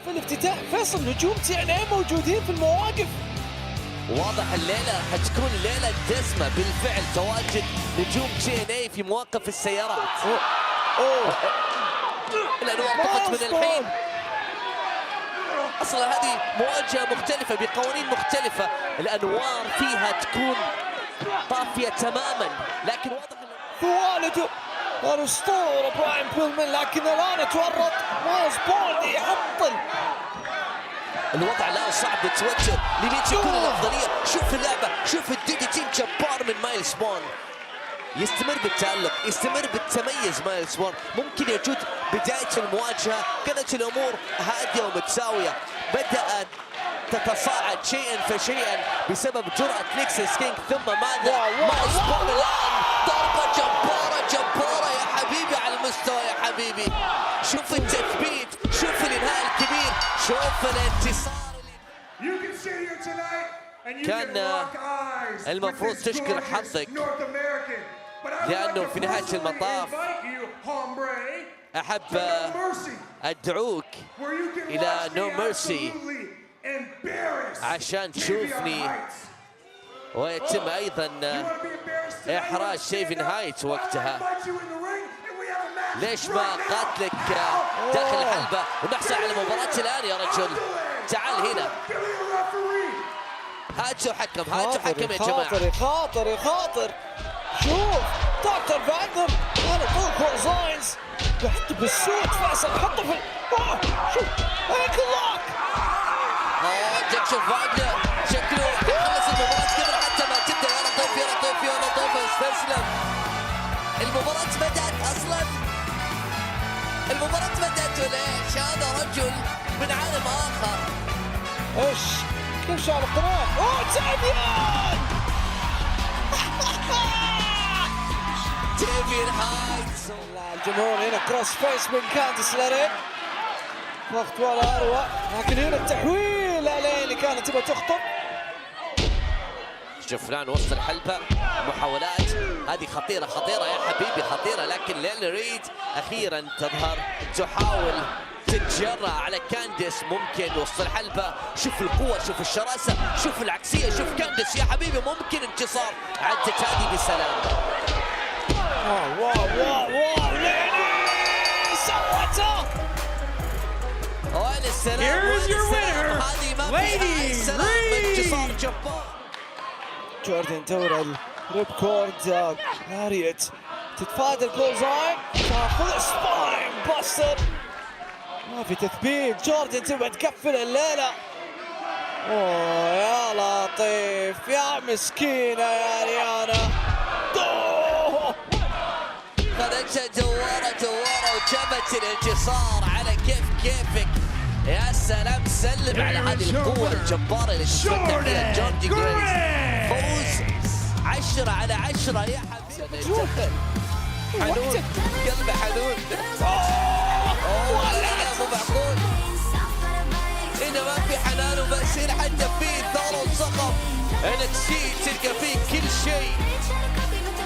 في الافتتاح. فيصل نجوم TNA موجودين في المواقف. واضح الليلة حتكون ليلة دسمة بالفعل، تواجد نجوم TNA في مواقف السيارات. الأنوار طفت من الحين. أصلا هذه مواجهة مختلفة بقوانين مختلفة، الأنوار فيها تكون طافية تماما، لكن واضح والده الأسطورة براين بيلمان، لكن الآن تورط مايلز بوندي يحطل. الوضع الآن صعب يتوتر لمين تكون الأفضلية. شوف اللعبة، شوف الDDT جبار من مايلز بوند. يستمر بالتألق، يستمر بالتميز مايلز بوند. ممكن يجود بداية المواجهة كانت الأمور هادية ومتساوية، بدأت تتصاعد شيئا فشيئا بسبب جرأة نيكسس كينج. ثم ماذا؟ مايلز بوند الآن ضربة جبارة جبارة يا حبيبي على المستوى يا حبيبي. شوف التثبيت، شوف الإنهاء الكبير، شوف الانتصار. كان المفروض تشكر حظك، لأنه في نهاية المطاف أحب أدعوك إلى نو ميرسي عشان تشوفني، ويتم أيضا إحراج شيفن هايت وقتها. ليش ما قاتلك داخل الحلبة ونحصل على مباراة الآن يا رجل؟ تعال هنا، هاتوا حكم، هاتوا حكم يا جماعة. خاطر شوف دكتور فاندر على طول كورزاينز يحط بالسوق. فيصل حطه في شوف هيك لوك. دكتور فاندر شكله يخلص المباراة قبل حتى ما تبدأ. يا لطيف يا لطيف يا لطيف استسلم. المباراة بدأت أصلا، المباراة بدأت وليش؟ هذا رجل من عالم آخر. ايش كيف شعر القناة؟ تابيان ديفين هايتس. الجمهور هنا كروس فيس من كانديس لاري، ضغط ولا اروع، لكن هنا التحويل اللي كانت تبغى تخطب. جفران وسط الحلبة، محاولات هذه خطيرة خطيرة يا حبيبي خطيرة، لكن ليلي ريد أخيرا تظهر تحاول تتجرأ على كانديس. ممكن وسط الحلبة، شوف القوة، شوف الشراسة، شوف العكسية، شوف كانديس يا حبيبي. ممكن انتصار، عدت هذه بسلام. واو ليلي سوتها. وين السلام، وين السلام، هذه ما فيها السلام. انتصار جبار. جوردن تورل ريب كورد هاريت تتفادى الكولزاين، تاخذ سباين باستر. ما في تثبيت، جوردن تبغى تقفل الليله. يا لطيف يا مسكينه يا ريانا. خذتها دواره وجابت الانتصار على كيفك. يا سلام، سلم على هذه القوة الجبارة اللي تتفتح فيها جوردن جريس. فوز 10 على 10 يا حبيبي. حنون، قلبه حنون. لا مو معقول، هنا ما في حنان وبس، هنا حتى في ثارة وصخب. NXT تلقى فيه كل شيء.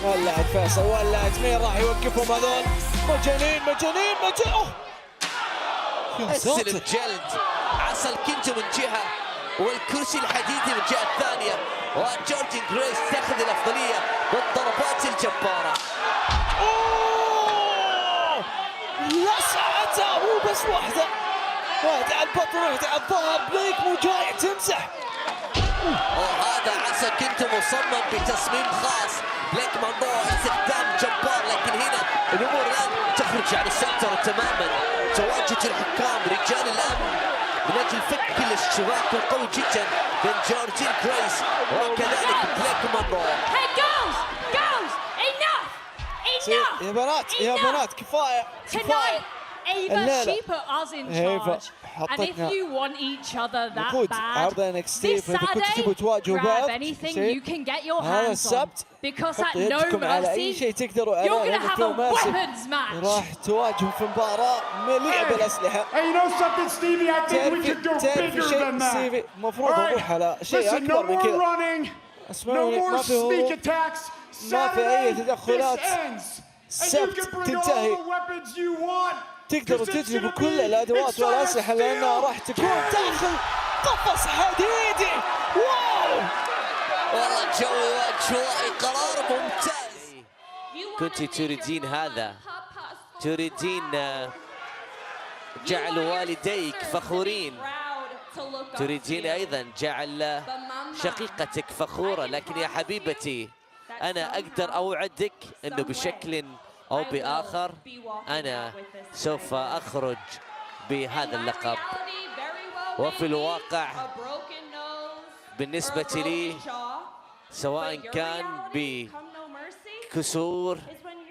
ولعت فيصل، ولعت. مين راح يوقفهم هذول؟ مجانين. السلم جلد، عصا الكنتو من جهة والكرسي الحديدي من الجهة الثانية، وجوردن جريس تاخذ الأفضلية بالضربات الجبارة. لسعتها مو بس واحدة على البطن، واحدة على الظهر. بليك مو جاي تمسح. وهذا عصا كنتو مصمم بتصميم خاص. بليك منظور استخدام جبار، لكن هنا الأمور الآن تخرج عن السنتر تماما. تواجد الحكام رجال الأمن من أجل فك الاشتباك القوي جدا بين جوردن جريس وكذلك بليك منظور. يا بنات كفاية. Ava, she put us in charge. And if حطتنا you want each other that نقود bad, عرض NXT. this فإذا كنتوا تبغوا تواجهوا Saturday, بعض grab anything you can get your هذا hands on. السبت Because حطوا at No يدكم على أي Mercy, شيء تقدروا you're عليه. going to have a weapons match. راح تواجهوا في مباراة مليئة بالأسلحة. Hey, you know something, Stevie? I think we could go bigger than that. ستيفي المفروض نروح على شيء Listen, no أكبر من more كذا. running, no اسمعوني، more ما في sneak هروب، attacks. ما في أي Saturday, تدخلات. this ends. And you السبت can bring all تنتهي. the weapons you want. تقدروا تجلبوا كل الادوات والاسلحه لانها راح تكون داخل قفص حديدي. واو والله جوي واجوائي، قرار ممتاز. كنت تريدين هذا، تريدين جعل والديك فخورين، تريدين أيضا جعل شقيقتك فخورة، لكن يا حبيبتي أنا أقدر أوعدك أنه بشكل أو بآخر أنا سوف أخرج بهذا اللقب. وفي الواقع بالنسبة لي سواء كان بكسور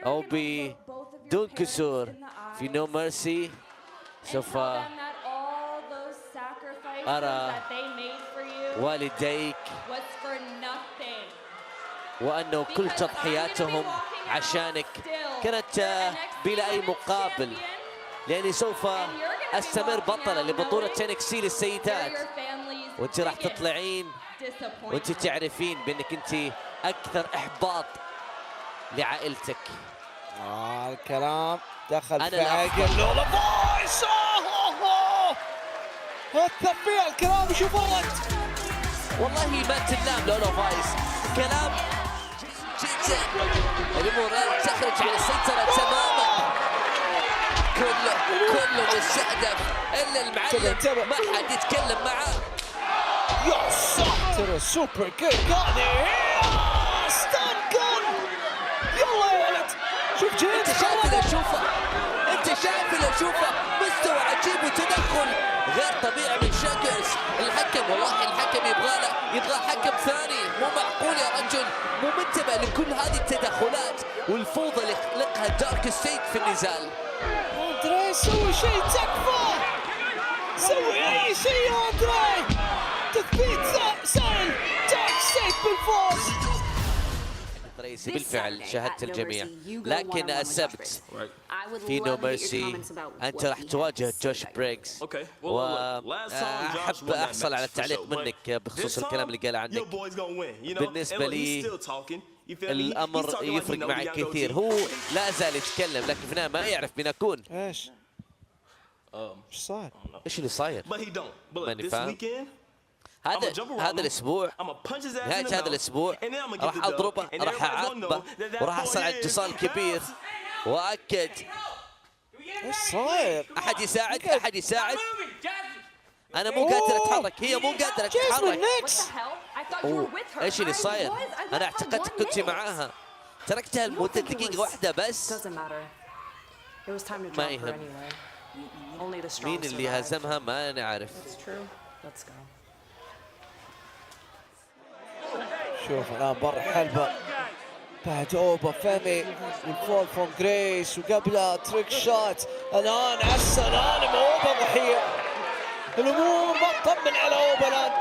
أو بدون كسور في نو ميرسي سوف أرى والديك وأنه كل تضحياتهم عشانك كانت بلا أي مقابل، لأني سوف أستمر بطلة لبطولة NXT للسيدات، وأنت راح تطلعين وأنت تعرفين بأنك أنت أكثر إحباط لعائلتك. الكلام دخل في عقل لولا فايس. اثر فيها الكلام. شوف ولد والله ما تنام لولا فايس، كلام جدا. الامور تخرج عن السيطره تماما، كله مستهدف الا المعلم، ما حد يتكلم معاه. يا ساتر السوبر كيك هذه ستان جن. يلا يا ولد شوف جيمس، انت شايف اللي اشوفه، انت شايف اللي اشوفه، مستوى عجيب وتدخل غير طبيعي من شاكرز. الحكم والله الحكم يبغى حكم ثاني، مو معقول يا رجل، مو منتبه لكل هذه التدخلات والفوضى اللي خلقها دارك ستيت في النزال. اندري سوي شيء تكفى، سوي اي شيء يا اندري. تثبيت سهل دارك ستيت بالفوز. رئيسي بالفعل شاهدت الجميع، لكن السبت في نو ميرسي انت راح تواجه جوش بريغز، واحب احصل على تعليق منك بخصوص الكلام اللي قاله عنك. بالنسبه لي الامر يفرق معي كثير، هو لا زال يتكلم لكن في النهايه ما يعرف مين اكون. ايش صاير؟ ايش اللي صاير؟ ماني فاهم. هذا الاسبوع، نهاية هذا الاسبوع راح اضربه، راح اعاقبه، وراح احصل على اتصال كبير واكد. ايش صاير؟ احد يساعد. انا مو قادر اتحرك، هي مو قادرة تتحرك. ايش اللي صاير؟ انا اعتقدت كنت معاها، تركتها لمدة دقيقة واحدة بس. ما يهم مين اللي هزمها، ما نعرف. شوف الان برا حلبة بعد اوبا فيمي والفول فروم جريس، وقبلها تريك شوت. الان على السلالم اوبا ضحية. الامور ما تطمن على اوبا الان،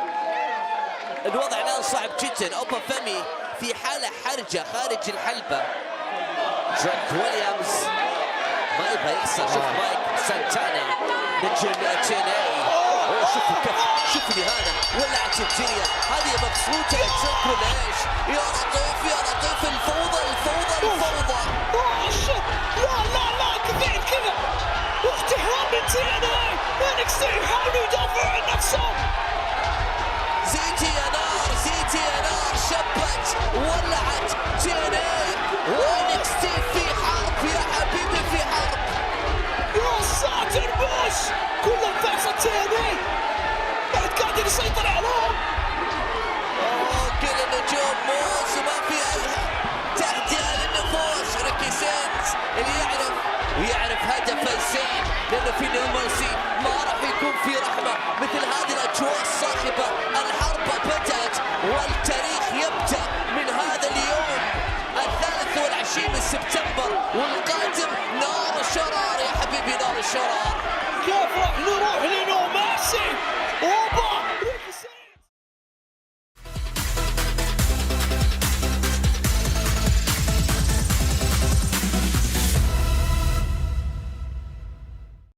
الوضع الان صعب جدا. اوبا فيمي في حالة حرجة خارج الحلبة. تريك ويليامز ما يبغى يخسر. شوف مايك سانتانا نجم TNA. شوف الكف، شوف الاهانه، ولعت الدنيا. هذه مبسوطه ترك ولا ايش؟ يا لطيف الفوضى. لا كثير كذا، واقتحام من TNA. NXT يحاولوا يدافعوا عن نفسهم. زيتي يا نار شبت ولعت TNA وNXT في حرب يا حبيبي، في حرب. يا ساتر بوش، كلهم فاصل TNA بعد قادر يسيطر عليهم. كل النجوم موس وما في تهدئة للنفوس. ريكي سينز اللي يعرف هدف الزين، لانه في نو ميرسي